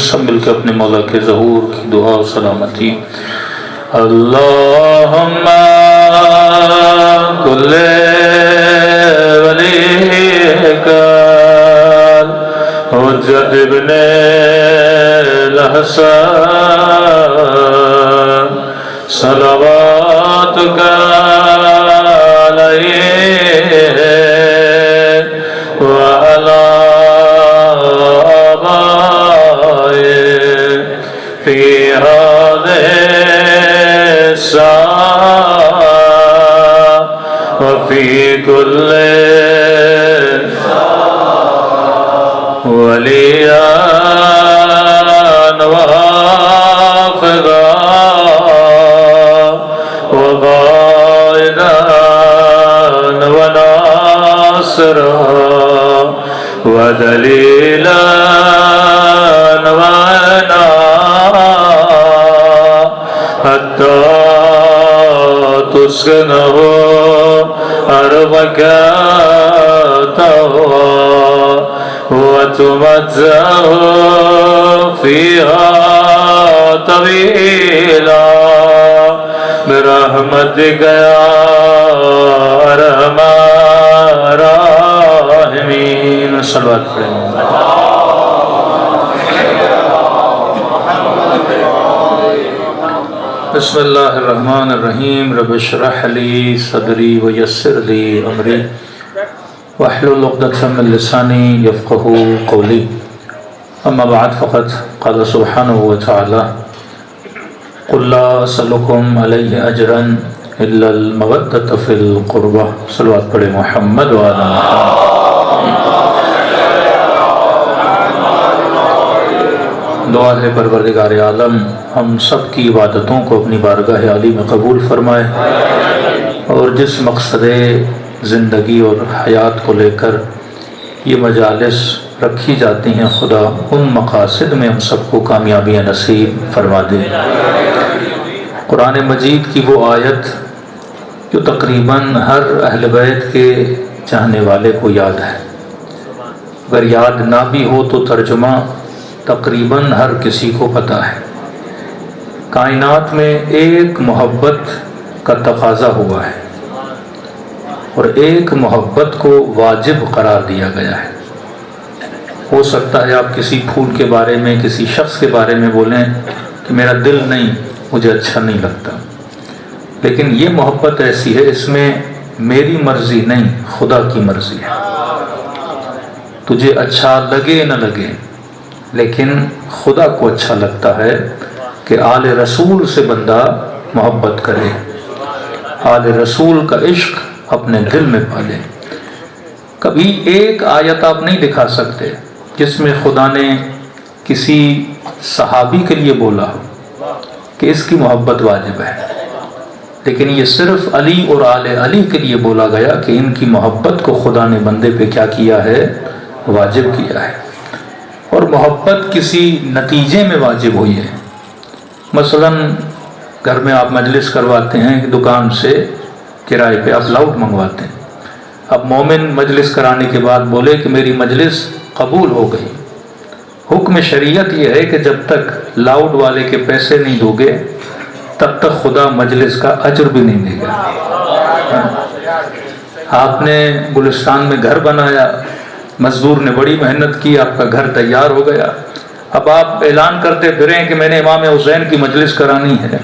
سب مل کے اپنے مولا کے ظہور کی دعا و سلامتی. اللہم کل ولیک حجت ابن الحسن صلواتک علیہ وعلی آبائہ فی هذه الساعة وفي كل وليا وحافظا وقائدا وناصرا ودليلا وعنا حتى تسكنه أرضك وتمتعه فيها طويلا برحمتك يا أرحم الراحمين. صلوات پڑھیں. بسم اللہ الرحمن الرحیم. رب اشرح لی صدری ویسر لی امری واحلل عقدۃ من لسانی یفقهوا قولی. اما بعد فقد قال سبحانہ وتعالی قل لا اسألکم علیہ اجرا الا المودۃ فی القربہ. صلوات پڑھے محمد وعلی محمد. دعا ہے پروردگار عالم ہم سب کی عبادتوں کو اپنی بارگاہ عالی میں قبول فرمائے، اور جس مقصد زندگی اور حیات کو لے کر یہ مجالس رکھی جاتی ہیں خدا ان مقاصد میں ہم سب کو کامیابیاں نصیب فرما دے. قرآن مجید کی وہ آیت جو تقریباً ہر اہل بیت کے چاہنے والے کو یاد ہے، اگر یاد نہ بھی ہو تو ترجمہ تقریباً ہر کسی کو پتہ ہے. کائنات میں ایک محبت کا تقاضا ہوا ہے اور ایک محبت کو واجب قرار دیا گیا ہے. ہو سکتا ہے آپ کسی پھول کے بارے میں کسی شخص کے بارے میں بولیں کہ میرا دل نہیں، مجھے اچھا نہیں لگتا، لیکن یہ محبت ایسی ہے اس میں میری مرضی نہیں خدا کی مرضی ہے. تجھے اچھا لگے نہ لگے لیکن خدا کو اچھا لگتا ہے کہ آل رسول سے بندہ محبت کرے، آل رسول کا عشق اپنے دل میں پالے. کبھی ایک آیت آپ نہیں دکھا سکتے جس میں خدا نے کسی صحابی کے لیے بولا کہ اس کی محبت واجب ہے، لیکن یہ صرف علی اور آل علی کے لیے بولا گیا کہ ان کی محبت کو خدا نے بندے پہ کیا کیا ہے؟ واجب کیا ہے. اور محبت کسی نتیجے میں واجب ہوئی ہے. مثلا گھر میں آپ مجلس کرواتے ہیں دکان سے کرائے پہ، آپ لاؤڈ منگواتے ہیں. اب مومن مجلس کرانے کے بعد بولے کہ میری مجلس قبول ہو گئی. حکم شریعت یہ ہے کہ جب تک لاؤڈ والے کے پیسے نہیں دو گے تب تک خدا مجلس کا اجر بھی نہیں دے گا. آپ نے گلستان میں گھر بنایا، مزدور نے بڑی محنت کی، آپ کا گھر تیار ہو گیا. اب آپ اعلان کرتے پھریں کہ میں نے امام حسین کی مجلس کرانی ہے،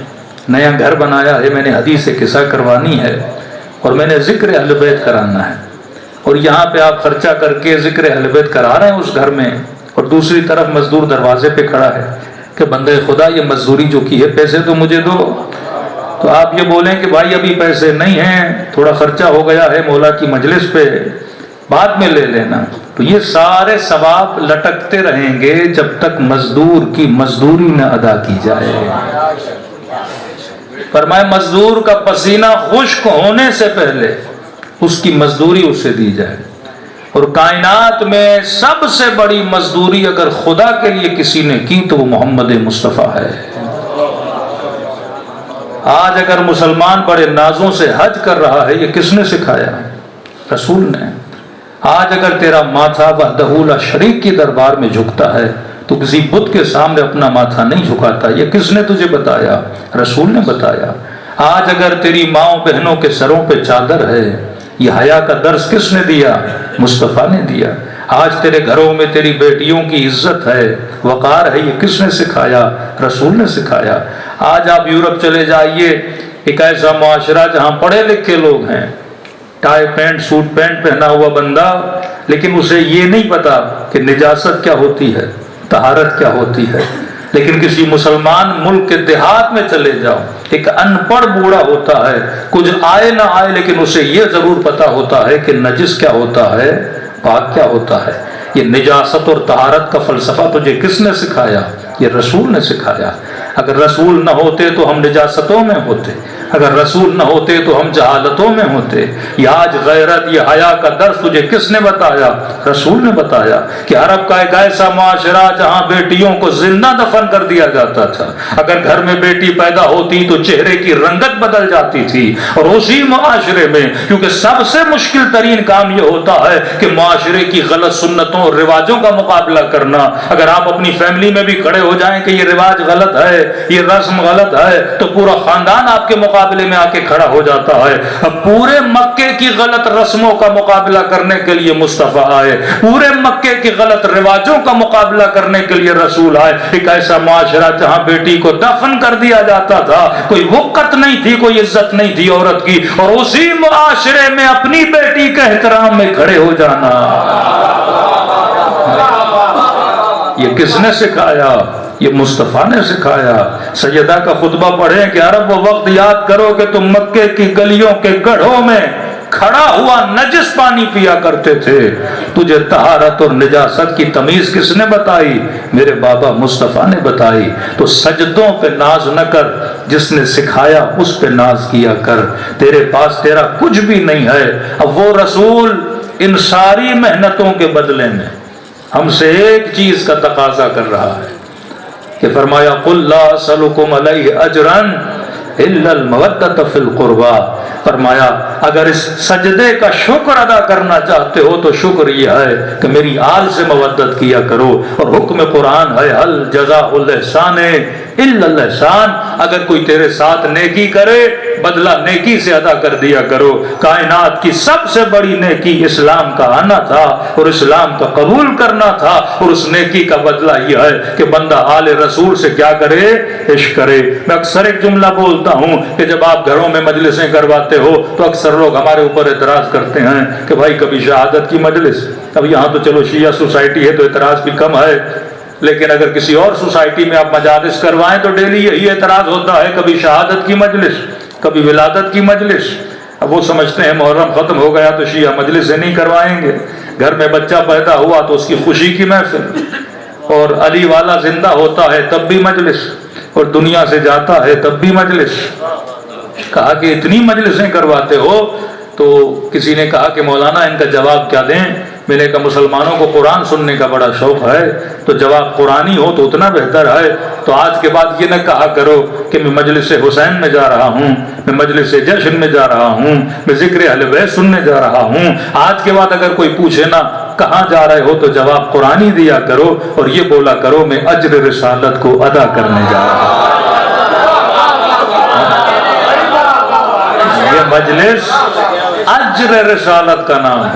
نیا گھر بنایا ہے، میں نے حدیث قصہ کروانی ہے، اور میں نے ذکر اہل بیت کرانا ہے. اور یہاں پہ آپ خرچہ کر کے ذکر اہل بیت کرا رہے ہیں اس گھر میں، اور دوسری طرف مزدور دروازے پہ کھڑا ہے کہ بندے خدا یہ مزدوری جو کی ہے پیسے تو مجھے دو. تو آپ یہ بولیں کہ بھائی ابھی پیسے نہیں ہیں، تھوڑا خرچہ ہو گیا ہے مولا کی مجلس پہ، بعد میں لے لینا. تو یہ سارے ثواب لٹکتے رہیں گے جب تک مزدور کی مزدوری نہ ادا کی جائے. فرمائے مزدور کا پسینہ خشک ہونے سے پہلے اس کی مزدوری اسے دی جائے. اور کائنات میں سب سے بڑی مزدوری اگر خدا کے لیے کسی نے کی تو وہ محمد مصطفیٰ ہے. آج اگر مسلمان بڑے نازوں سے حج کر رہا ہے یہ کس نے سکھایا؟ رسول نے. آج اگر تیرا ماتھا وحدہ لا شریک کی دربار میں جھکتا ہے تو کسی بت کے سامنے اپنا ماتھا نہیں جھکاتا۔ یہ کس نے تجھے بتایا؟ رسول نے بتایا۔ آج اگر تیری ماؤں بہنوں کے سروں پہ چادر ہے، یہ حیا کا درس کس نے دیا؟ مصطفیٰ نے دیا۔ آج تیرے گھروں میں تیری بیٹیوں کی عزت ہے، وقار ہے، یہ کس نے سکھایا؟ رسول نے سکھایا۔ آج آپ یورپ چلے جائیے، ایک ایسا معاشرہ جہاں پڑھے لکھے لوگ ہیں، ٹائی پینٹ سوٹ پینٹ پہنا ہوا بندہ، لیکن اسے یہ نہیں پتا کہ نجاست کیا ہوتی ہے، طہارت کیا ہوتی ہے۔ لیکن کسی مسلمان ملک کے دیہات میں چلے جاؤ، ایک ان پڑھ بوڑھا ہوتا ہے، کچھ آئے نہ آئے لیکن اسے یہ ضرور پتا ہوتا ہے کہ نجس کیا ہوتا ہے، پاک کیا ہوتا ہے۔ یہ نجاست اور طہارت کا فلسفہ تجھے کس نے سکھایا؟ یہ رسول نے سکھایا۔ اگر رسول نہ ہوتے تو ہم نجاستوں میں ہوتے، اگر رسول نہ ہوتے تو ہم جہالتوں میں ہوتے۔ یہ آج غیرت، یہ حیا کا درس تجھے کس نے بتایا؟ رسول نے بتایا کہ عرب کا ایک ایسا معاشرہ جہاں بیٹیوں کو زندہ دفن کر دیا جاتا تھا، اگر گھر میں بیٹی پیدا ہوتی تو چہرے کی رنگت بدل جاتی تھی۔ اور اسی معاشرے میں، کیونکہ سب سے مشکل ترین کام یہ ہوتا ہے کہ معاشرے کی غلط سنتوں اور رواجوں کا مقابلہ کرنا، اگر آپ اپنی فیملی میں بھی کھڑے ہو جائیں کہ یہ رواج غلط ہے، یہ رسم غلط ہے، تو پورا خاندان آپ کے مقابلے میں آ کے کھڑا ہو جاتا ہے۔ اب پورے مکے کی غلط رسموں کا مقابلہ کرنے کے لیے مصطفیٰ آئے، پورے مکے کی غلط رواجوں کا مقابلہ کرنے کے لیے رسول آئے۔ ایک ایسا معاشرہ جہاں بیٹی کو دفن کر دیا جاتا تھا، کوئی وقت نہیں تھی، کوئی عزت نہیں تھی عورت کی، اور اسی معاشرے میں اپنی بیٹی کے احترام میں کھڑے ہو جانا، یہ کس نے سکھایا؟ یہ مصطفیٰ نے سکھایا۔ سیدہ کا خطبہ پڑھیں کہ عرب وہ وقت یاد کرو کہ تم مکے کی گلیوں کے گڑھوں میں کھڑا ہوا نجس پانی پیا کرتے تھے، تجھے طہارت اور نجاست کی تمیز کس نے بتائی؟ میرے بابا مصطفیٰ نے بتائی۔ تو سجدوں پہ ناز نہ کر، جس نے سکھایا اس پہ ناز کیا کر۔ تیرے پاس تیرا کچھ بھی نہیں ہے، اب وہ رسول ان ساری محنتوں کے بدلے میں ہم سے ایک چیز کا تقاضا کر رہا ہے کہ فرمایا قُلْ لَا أَسْأَلُكُمْ عَلَيْهِ أَجْرًا إِلَّا الْمَوَدَّةَ فِي الْقُرْبَى۔ فرمایا اگر اس سجدے کا شکر ادا کرنا چاہتے ہو تو شکر یہ ہے کہ میری آل سے مودت کیا کرو، اور حکم قرآن ہے هَلْ جَزَاءُ الْإِحْسَانِ إِلَّا الْإِحْسَانُ، اگر کوئی تیرے ساتھ نیکی کرے بدلہ نیکی سے ادا کر دیا کرو۔ کائنات کی سب سے بڑی نیکی اسلام کا آنا تھا اور اسلام کا قبول کرنا تھا، اور اس نیکی کا بدلہ یہ ہے کہ بندہ آل رسول سے کیا کرے؟ عشق کرے۔ میں اکثر ایک جملہ بولتا ہوں کہ جب آپ گھروں میں مجلسیں کرواتے ہو تو اکثر لوگ ہمارے اوپر اعتراض کرتے ہیں کہ بھائی کبھی شہادت کی مجلس، اب یہاں تو چلو شیعہ سوسائٹی ہے تو اعتراض بھی کم ہے، لیکن اگر کسی اور سوسائٹی میں آپ مجالس کروائیں تو ڈیلی یہی اعتراض ہوتا ہے، کبھی شہادت کی مجلس، کبھی ولادت کی مجلس۔ اب وہ سمجھتے ہیں محرم ختم ہو گیا تو شیعہ مجلس سے نہیں کروائیں گے، گھر میں بچہ پیدا ہوا تو اس کی خوشی کی محفل، اور علی والا زندہ ہوتا ہے تب بھی مجلس، اور دنیا سے جاتا ہے تب بھی مجلس۔ کہا کہ اتنی مجلسیں کرواتے ہو، تو کسی نے کہا کہ مولانا ان کا جواب کیا دیں؟ میں نے کہا مسلمانوں کو قرآن سننے کا بڑا شوق ہے، تو جواب قرآنی ہو تو اتنا بہتر ہے۔ تو آج کے بعد یہ نہ کہا کرو کہ میں مجلس حسین میں جا رہا ہوں، میں مجلس جشن میں جا رہا ہوں، میں ذکر اہل بیت سننے جا رہا ہوں۔ آج کے بعد اگر کوئی پوچھے نا کہاں جا رہے ہو تو جواب قرآنی دیا کرو، اور یہ بولا کرو میں اجر رسالت کو ادا کرنے جا رہا ہوں۔ یہ مجلس اجر رسالت کا نام ہے۔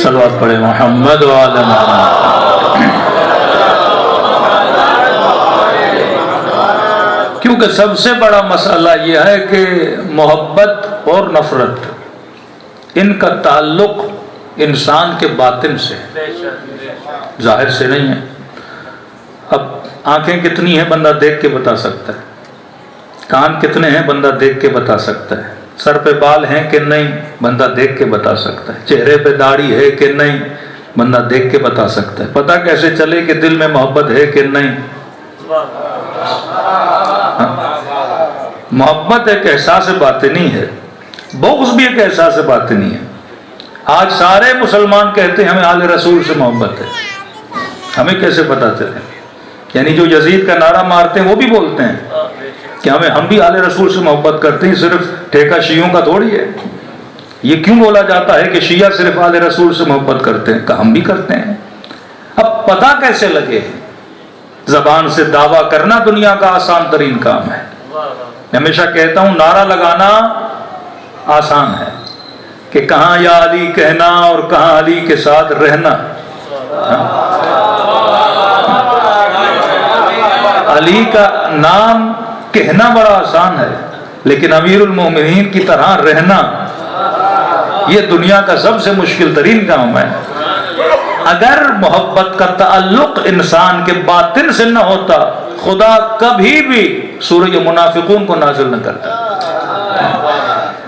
صلوات پڑھے محمد وعلی محمد۔ کیونکہ سب سے بڑا مسئلہ یہ ہے کہ محبت اور نفرت، ان کا تعلق انسان کے باطن سے، ظاہر سے نہیں ہے۔ اب آنکھیں کتنی ہیں بندہ دیکھ کے بتا سکتا ہے، کان کتنے ہیں بندہ دیکھ کے بتا سکتا ہے، سر پہ بال ہیں کہ نہیں بندہ دیکھ کے بتا سکتا ہے، چہرے پہ داڑھی ہے کہ نہیں بندہ دیکھ کے بتا سکتا ہے۔ پتہ کیسے چلے کہ دل میں محبت ہے کہ نہیں؟ محبت ایک احساس باطنی ہے، بغض بھی ایک احساس باطنی ہے۔ آج سارے مسلمان کہتے ہیں ہمیں آل رسول سے محبت ہے، ہمیں کیسے پتا چلے؟ یعنی جو یزید کا نعرہ مارتے ہیں وہ بھی بولتے ہیں کہ ہم بھی آل رسول سے محبت کرتے ہیں، صرف ٹھیکہ شیعوں کا تھوڑی ہے۔ یہ کیوں بولا جاتا ہے کہ شیعہ صرف آل رسول سے محبت کرتے ہیں؟ کہ ہم بھی کرتے ہیں۔ اب پتہ کیسے لگے؟ زبان سے دعویٰ کرنا دنیا کا آسان ترین کام ہے۔ میں ہمیشہ کہتا ہوں نعرہ لگانا آسان ہے کہ کہاں یا علی کہنا اور کہاں علی کے ساتھ رہنا۔ علی کا نام کہنا بڑا آسان ہے، لیکن امیر المومنین کی طرح رہنا یہ دنیا کا سب سے مشکل ترین کام ہے۔ اگر محبت کا تعلق انسان کے باطن سے نہ ہوتا خدا کبھی بھی سورہ منافقون کو نازل نہ کرتا۔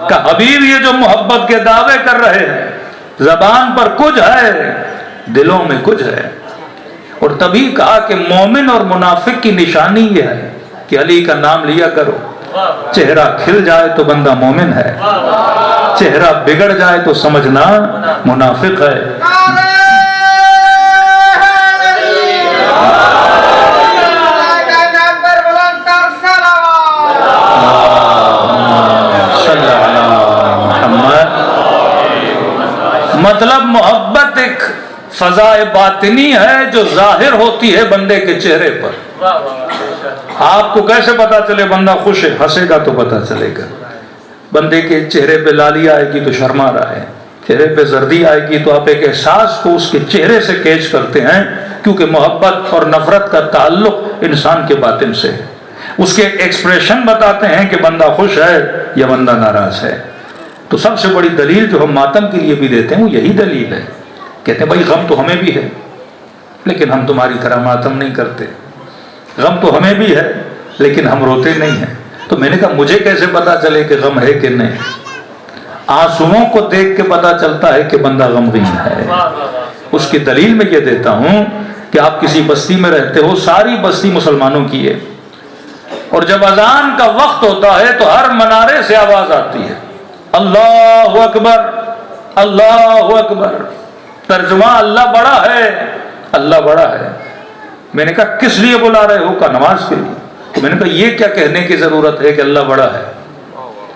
کہ حبیب یہ جو محبت کے دعوے کر رہے ہیں زبان پر کچھ ہے دلوں میں کچھ ہے، اور تبھی کہا کہ مومن اور منافق کی نشانی یہ ہے کہ علی کا نام لیا کرو، چہرہ کھل جائے تو بندہ مومن ہے، چہرہ بگڑ جائے تو سمجھنا منافق ہے۔ مطلب محبت ایک فضائے باطنی ہے جو ظاہر ہوتی ہے بندے کے چہرے پر۔ آپ کو کیسے پتا چلے بندہ خوش ہے؟ ہنسے گا تو پتا چلے گا۔ بندے کے چہرے پہ لالی آئے گی تو شرما رہا ہے، چہرے پہ زردی آئے گی تو آپ ایک احساس کو اس کے چہرے سے کیچ کرتے ہیں، کیونکہ محبت اور نفرت کا تعلق انسان کے باطن سے ہے۔ اس کے ایکسپریشن بتاتے ہیں کہ بندہ خوش ہے یا بندہ ناراض ہے۔ تو سب سے بڑی دلیل جو ہم ماتم کے لیے بھی دیتے ہیں وہ یہی دلیل ہے، کہتے ہیں بھائی غم تو ہمیں بھی ہے لیکن ہم تمہاری طرح ماتم نہیں کرتے، غم تو ہمیں بھی ہے لیکن ہم روتے نہیں ہیں۔ تو میں نے کہا مجھے کیسے پتا چلے کہ غم ہے کہ نہیں؟ آنسوؤں کو دیکھ کے پتا چلتا ہے کہ بندہ غمگین ہے۔ اس کی دلیل میں یہ دیتا ہوں کہ آپ کسی بستی میں رہتے ہو، ساری بستی مسلمانوں کی ہے، اور جب اذان کا وقت ہوتا ہے تو ہر منارے سے آواز آتی ہے اللہ اکبر اللہ اکبر، ترجمہ اللہ بڑا ہے اللہ بڑا ہے۔ میں نے کہا کس لیے بلا رہے ہو؟ کہا نماز کے لیے۔ تو میں نے کہا یہ کیا کہنے کی ضرورت ہے کہ اللہ بڑا ہے،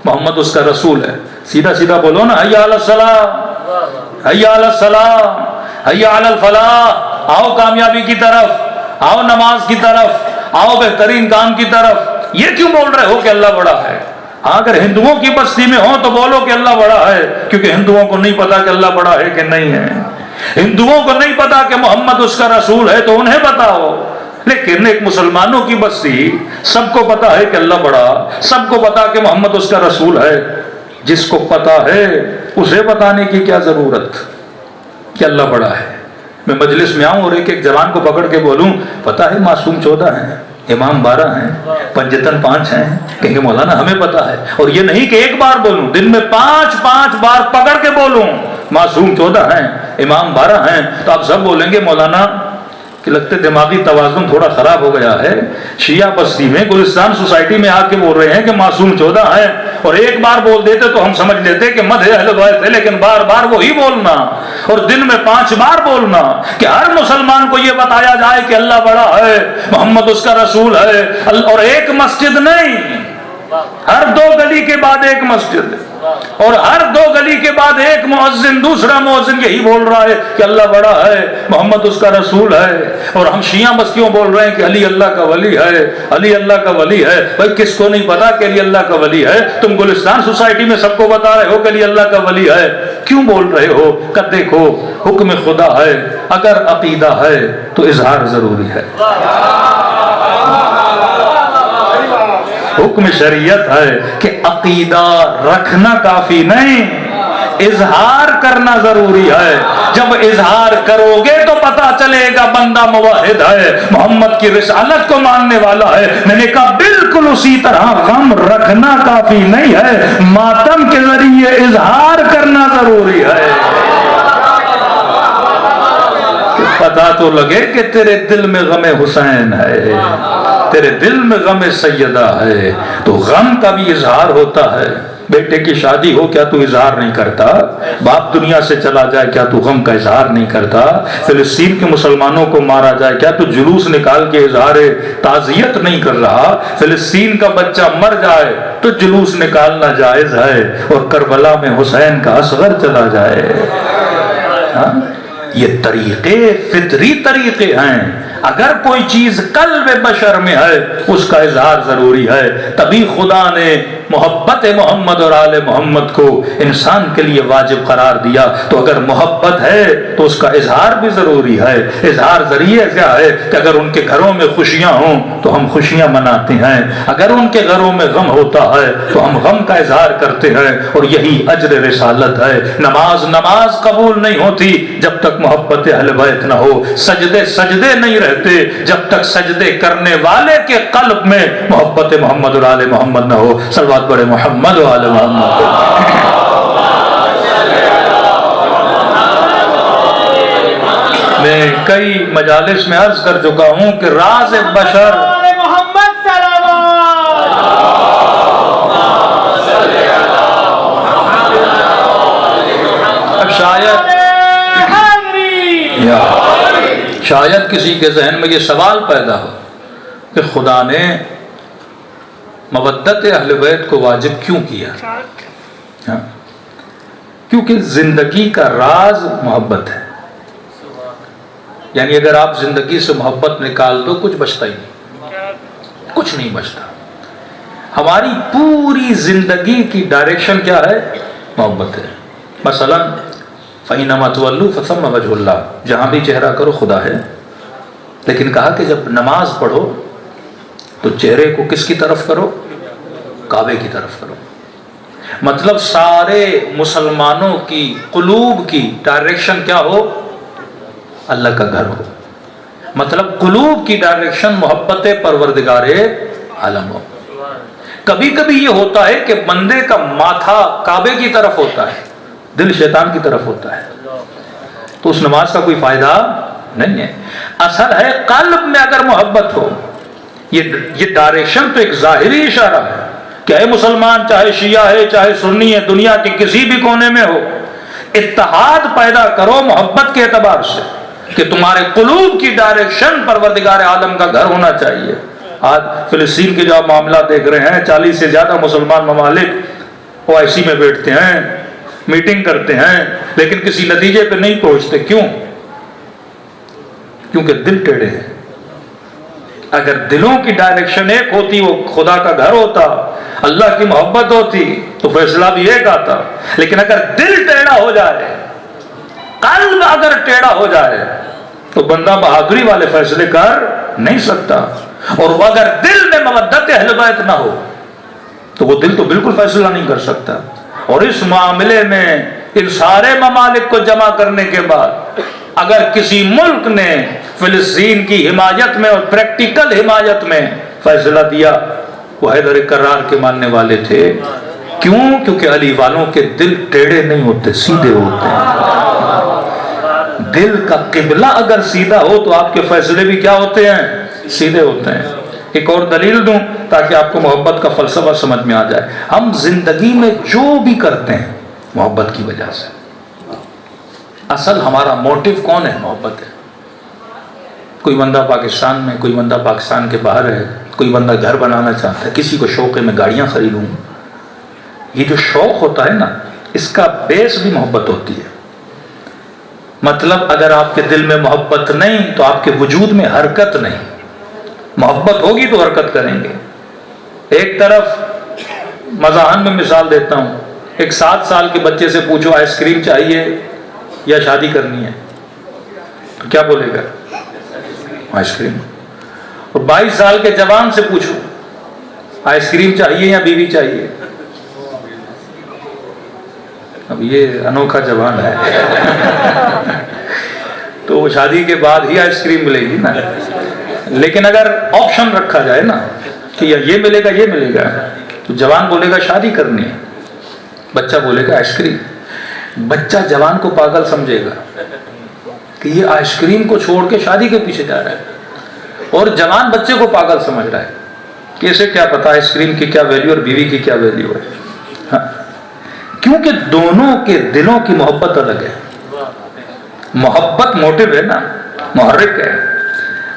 محمد اس کا رسول ہے؟ سیدھا سیدھا بولو نا، حی علی الصلاۃ حی علی الصلاۃ حی علی الفلاح، آؤ کامیابی کی طرف، آؤ نماز کی طرف، آؤ بہترین کام کی طرف۔ یہ کیوں بول رہے ہو کہ اللہ بڑا ہے؟ اگر ہندوؤں کی بستی میں ہو تو بولو کہ اللہ بڑا ہے، کیونکہ ہندوؤں کو نہیں پتا کہ اللہ بڑا ہے کہ نہیں ہے، ہندوؤں کو نہیں پتا کہ محمد اس کا رسول ہے تو انہیں بتاؤ۔ لیکن ایک مسلمانوں کی بستی سب کو پتا ہے کہ اللہ بڑا، سب کو پتا کہ محمد اس کا رسول ہے، جس کو پتا ہے اسے بتانے کی کیا ضرورت کہ اللہ بڑا ہے؟ میں مجلس میں آؤں اور ایک ایک جوان کو پکڑ کے بولوں پتا ہے معصوم 14 ہیں، امام 12 ہیں، پنجتن 5 ہیں، کہیں گے مولانا ہمیں پتا ہے۔ اور یہ نہیں کہ ایک بار بولوں، دن میں 5 بار پکڑ کے بولوں معصوم 14 ہیں، امام 12 ہیں، تو آپ سب بولیں گے مولانا کہ لگتے دماغی توازن تھوڑا خراب ہو گیا ہے، شیعہ بستی میں گلستان سوسائٹی میں آ کے بول رہے ہیں کہ معصوم 14 ہیں، اور ایک بار بول دیتے تو ہم سمجھ لیتے کہ مدح اہل بیت ہے، لیکن بار بار وہی بولنا اور دن میں 5 بار بولنا کہ ہر مسلمان کو یہ بتایا جائے کہ اللہ بڑا ہے، محمد اس کا رسول ہے، اور ایک مسجد نہیں، ہر 2 گلی کے بعد ایک مسجد، اور ہر 2 گلی کے بعد ایک مؤذن، دوسرا مؤذن یہی بول رہا ہے کہ اللہ بڑا ہے، محمد اس کا رسول ہے، اور ہم شیعہ بستیوں بول رہے ہیں کہ علی اللہ کا ولی ہے، علی اللہ کا ولی ہے۔ بھائی کس کو نہیں پتا کہ علی اللہ کا ولی ہے؟ تم گلستان سوسائٹی میں سب کو بتا رہے ہو کہ علی اللہ کا ولی ہے، کیوں بول رہے ہو؟ کہ دیکھو حکم خدا ہے، اگر عقیدہ ہے تو اظہار ضروری ہے، حکم شریعت ہے کہ عقیدہ رکھنا کافی نہیں، اظہار کرنا ضروری ہے. جب اظہار کرو گے تو پتا چلے گا بندہ موحد ہے, محمد کی رسالت کو ماننے والا ہے. میں نے کہا بالکل اسی طرح غم رکھنا کافی نہیں ہے, ماتم کے ذریعے اظہار کرنا ضروری ہے. پتا تو لگے کہ تیرے دل میں غم حسین ہے, تیرے دل میں غم سیدہ ہے, تو غم کا بھی اظہار ہوتا ہے. بیٹے کی شادی ہو کیا تو اظہار نہیں کرتا؟ باپ دنیا سے چلا جائے کیا تو غم کا اظہار نہیں کرتا؟ فلسطین کے مسلمانوں کو مارا جائے کیا تو جلوس نکال کے اظہار تعزیت نہیں کر رہا؟ فلسطین کا بچہ مر جائے تو جلوس نکالنا جائز ہے, اور کربلا میں حسین کا اصغر چلا جائے. یہ طریقے فطری طریقے ہیں. اگر کوئی چیز قلب بشر میں ہے اس کا اظہار ضروری ہے. تبھی خدا نے محبت محمد اور آل محمد کو انسان کے لیے واجب قرار دیا. تو اگر محبت ہے تو اس کا اظہار بھی ضروری ہے. اظہار ذریعے کیا ہے کہ اگر ان کے گھروں میں خوشیاں ہوں تو ہم خوشیاں مناتے ہیں, اگر ان کے گھروں میں غم ہوتا ہے تو ہم غم کا اظہار کرتے ہیں, اور یہی اجر رسالت ہے. نماز قبول نہیں ہوتی جب تک محبت اہل بیت نہ ہو. سجدے نہیں رہتے جب تک سجدے کرنے والے کے قلب میں محبت محمد اور آل محمد نہ ہو. صلوات پڑھے محمد و آل محمد. میں کئی مجالس میں عرض کر چکا ہوں کہ راز بشر شاید کسی کے ذہن میں یہ سوال پیدا ہو کہ خدا نے مودت اہل بیت کو واجب کیوں کیا؟ کیونکہ زندگی کا راز محبت ہے. یعنی اگر آپ زندگی سے محبت نکال دو کچھ بچتا ہی نہیں, کچھ نہیں بچتا. ہماری پوری زندگی کی ڈائریکشن کیا ہے؟ محبت ہے. مثلا فَإِنَّمَا تُوَلُّوا فَثَمَّ وَجْهُ اللَّهِ, جہاں بھی چہرہ کرو خدا ہے. لیکن کہا کہ جب نماز پڑھو تو چہرے کو کس کی طرف کرو؟ کعبے کی طرف کرو. مطلب سارے مسلمانوں کی قلوب کی ڈائریکشن کیا ہو؟ اللہ کا گھر ہو. مطلب قلوب کی ڈائریکشن محبت پروردگار عالم ہو. کبھی کبھی یہ ہوتا ہے کہ بندے کا ماتھا کعبے کی طرف ہوتا ہے, دل شیطان کی طرف ہوتا ہے, تو اس نماز کا کوئی فائدہ نہیں ہے. اصل ہے قلب میں اگر محبت ہو. یہ ڈائریکشن تو ایک ظاہری اشارہ ہے کہ اے مسلمان, چاہے شیعہ ہے چاہے سنی ہے, دنیا کے کسی بھی کونے میں ہو, اتحاد پیدا کرو محبت کے اعتبار سے کہ تمہارے قلوب کی ڈائریکشن پروردگار عالم کا گھر ہونا چاہیے. آج فلسطین کے جو آپ معاملات دیکھ رہے ہیں, 40 سے زیادہ مسلمان ممالک OIC میں بیٹھتے ہیں, میٹنگ کرتے ہیں, لیکن کسی نتیجے پہ نہیں پہنچتے. کیوں؟ کیونکہ دل ٹیڑھے ہیں. اگر دلوں کی ڈائریکشن ایک ہوتی, وہ خدا کا گھر ہوتا, اللہ کی محبت ہوتی, تو فیصلہ بھی ایک آتا. لیکن اگر دل ٹیڑھا ہو جائے, قلب اگر ٹیڑھا ہو جائے, تو بندہ بہادری والے فیصلے کر نہیں سکتا. اور اگر دل میں مودت اہل بیت نہ ہو تو وہ دل تو بالکل فیصلہ نہیں کر سکتا. اور اس معاملے میں ان سارے ممالک کو جمع کرنے کے بعد اگر کسی ملک نے فلسطین کی حمایت میں اور پریکٹیکل حمایت میں فیصلہ دیا, وہ حیدر کرار کے ماننے والے تھے. کیوں؟ کیونکہ علی والوں کے دل ٹیڑھے نہیں ہوتے, سیدھے ہوتے ہیں. دل کا قبلہ اگر سیدھا ہو تو آپ کے فیصلے بھی کیا ہوتے ہیں؟ سیدھے ہوتے ہیں. ایک اور دلیل دوں تاکہ آپ کو محبت کا فلسفہ سمجھ میں آ جائے. ہم زندگی میں جو بھی کرتے ہیں محبت کی وجہ سے. اصل ہمارا موٹیو کون ہے؟ محبت ہے. کوئی بندہ پاکستان میں, کوئی بندہ پاکستان کے باہر ہے, کوئی بندہ گھر بنانا چاہتا ہے, کسی کو شوق ہے میں گاڑیاں خریدوں. یہ جو شوق ہوتا ہے نا, اس کا بیس بھی محبت ہوتی ہے. مطلب اگر آپ کے دل میں محبت نہیں تو آپ کے وجود میں حرکت نہیں. محبت ہوگی تو حرکت کریں گے. ایک طرف مزاحن میں مثال دیتا ہوں, ایک 7 سال کے بچے سے پوچھو آئس کریم چاہیے یا شادی کرنی ہے, تو کیا بولے گا؟ Ice cream. اور 22 سال کے جوان سے پوچھو آئس کریم چاہیے یا بیوی چاہیے, اب یہ انوکھا جوان ہے تو وہ شادی کے بعد ہی آئس کریم ملے گی نا. لیکن اگر آپشن رکھا جائے نا کہ یہ ملے گا یہ ملے گا، تو جوان بولے گا شادی کرنی ہے، بچہ بولے گا آئس کریم. بچہ جوان کو پاگل سمجھے گا کہ یہ آئس کریم کو چھوڑ کے شادی کے پیچھے جا رہا ہے، اور جوان بچے کو پاگل سمجھ رہا ہے کہ اسے کیا پتا آئس کریم کی کیا ویلیو اور بیوی کی کیا ویلیو ہے. ہاں، کیونکہ دونوں کے دلوں کی محبت الگ ہے. محبت موٹو ہے نا، محرک ہے.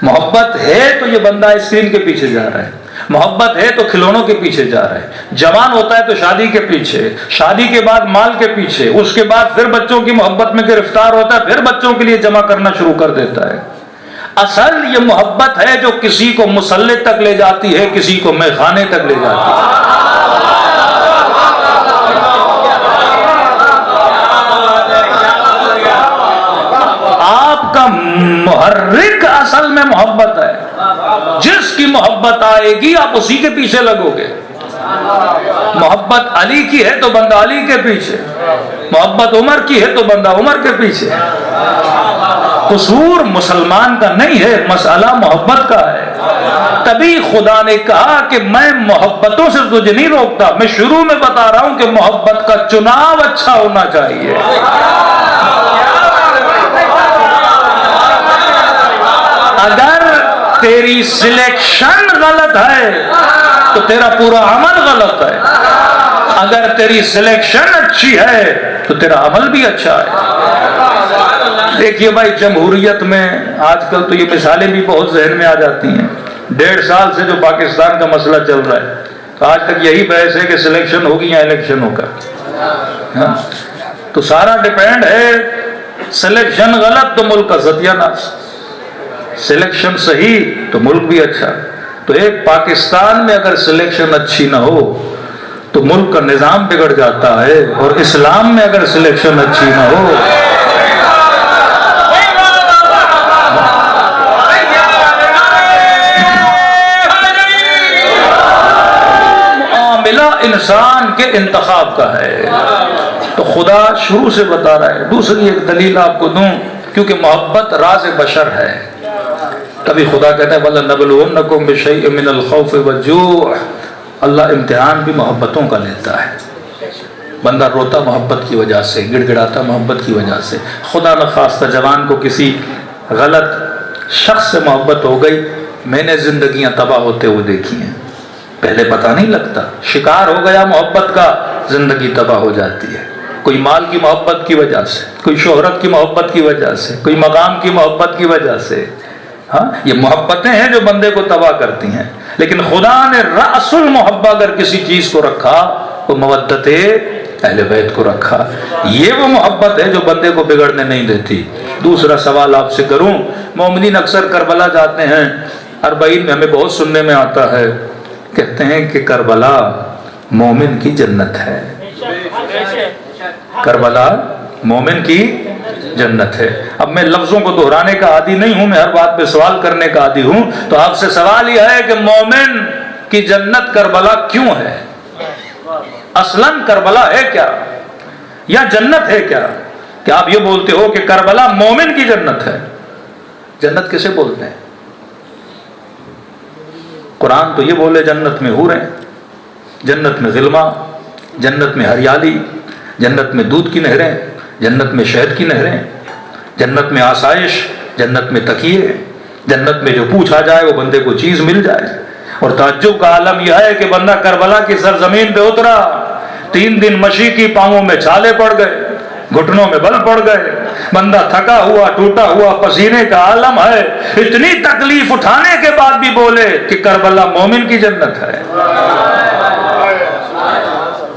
محبت ہے تو یہ بندہ آئس کریم کے پیچھے جا رہا ہے، محبت ہے تو کھلونوں کے پیچھے جا رہا ہے. جوان ہوتا ہے تو شادی کے پیچھے، شادی کے بعد مال کے پیچھے، اس کے بعد پھر بچوں کی محبت میں گرفتار ہوتا ہے، پھر بچوں کے لیے جمع کرنا شروع کر دیتا ہے. اصل یہ محبت ہے جو کسی کو مسلح تک لے جاتی ہے، کسی کو میخانے تک لے جاتی ہے. آپ کا محرک اصل میں محبت ہے. جس کی محبت آئے گی آپ اسی کے پیچھے لگو گے. محبت علی کی ہے تو بندہ علی کے پیچھے، محبت عمر کی ہے تو بندہ عمر کے پیچھے. قصور مسلمان کا نہیں ہے، مسئلہ محبت کا ہے. تبھی خدا نے کہا کہ میں محبتوں سے تجھے نہیں روکتا، میں شروع میں بتا رہا ہوں کہ محبت کا چناؤ اچھا ہونا چاہیے. اگر تیری سلیکشن غلط ہے تو تیرا پورا عمل غلط ہے. اگر تیری سلیکشن اچھی ہے تو تیرا عمل بھی اچھا ہے. دیکھیے بھائی، جمہوریت میں آج کل تو یہ مثالیں بھی بہت ذہن میں آ جاتی ہیں. 1.5 سال سے جو پاکستان کا مسئلہ چل رہا ہے، تو آج تک یہی بحث ہے کہ سلیکشن ہوگی یا الیکشن ہوگا. تو سارا ڈیپینڈ ہے، سلیکشن غلط تو ملک کا ستیہ ناش، سلیکشن صحیح تو ملک بھی اچھا. تو ایک پاکستان میں اگر سلیکشن اچھی نہ ہو تو ملک کا نظام بگڑ جاتا ہے، اور اسلام میں اگر سلیکشن اچھی نہ ہو معاملہ انسان کے انتخاب کا ہے. تو خدا شروع سے بتا رہا ہے. دوسری ایک دلیل آپ کو دوں، کیونکہ محبت راز بشر ہے. تبھی خدا کہتا ہے وَلَنَبْلُوَنَّكُمْ بِشَيْءٍ مِّنَ الْخَوْفِ وَالْجُوعِ. اللہ امتحان بھی محبتوں کا لیتا ہے. بندہ روتا محبت کی وجہ سے، گڑ گڑاتا محبت کی وجہ سے. خدا نخواستہ جوان کو کسی غلط شخص سے محبت ہو گئی، میں نے زندگیاں تباہ ہوتے ہوئے دیکھی ہیں. پہلے پتہ نہیں لگتا، شکار ہو گیا محبت کا، زندگی تباہ ہو جاتی ہے. کوئی مال کی محبت کی وجہ سے، کوئی شہرت کی محبت کی وجہ سے، کوئی مقام کی محبت کی وجہ سے. ہاں، یہ محبتیں ہیں جو بندے کو تباہ کرتی ہیں. لیکن خدا نے رأس المحبہ اگر کسی چیز کو رکھا وہ مودت اہل بیت کو رکھا. یہ وہ محبت ہے جو بندے کو بگڑنے نہیں دیتی. دوسرا سوال آپ سے کروں، مومنین اکثر کربلا جاتے ہیں، 40 میں ہمیں بہت سننے میں آتا ہے، کہتے ہیں کہ کربلا مومن کی جنت ہے. کربلا مومن کی جنت ہے. اب میں لفظوں کو دہرانے کا عادی نہیں ہوں، میں ہر بات پہ سوال کرنے کا عادی ہوں. تو آپ سے سوال یہ ہے کہ مومن کی جنت کربلا کیوں ہے؟ اصلاً کربلا ہے کیا یا جنت ہے کیا؟ کہ آپ یہ بولتے ہو کہ کربلا مومن کی جنت ہے. جنت کسے بولتے ہیں؟ قرآن تو یہ بولے جنت میں حوریں، جنت میں غلما، جنت میں ہریالی، جنت میں دودھ کی نہریں، جنت میں شہد کی نہریں، جنت میں آسائش، جنت میں تکیے، جنت میں جو پوچھا جائے وہ بندے کو چیز مل جائے. اور تعجب کا عالم یہ ہے کہ بندہ کربلا کی سرزمین پہ اترا، 3 دن مشی کی، پاؤں میں چھالے پڑ گئے، گھٹنوں میں بل پڑ گئے، بندہ تھکا ہوا ٹوٹا ہوا پسینے کا عالم ہے. اتنی تکلیف اٹھانے کے بعد بھی بولے کہ کربلا مومن کی جنت ہے.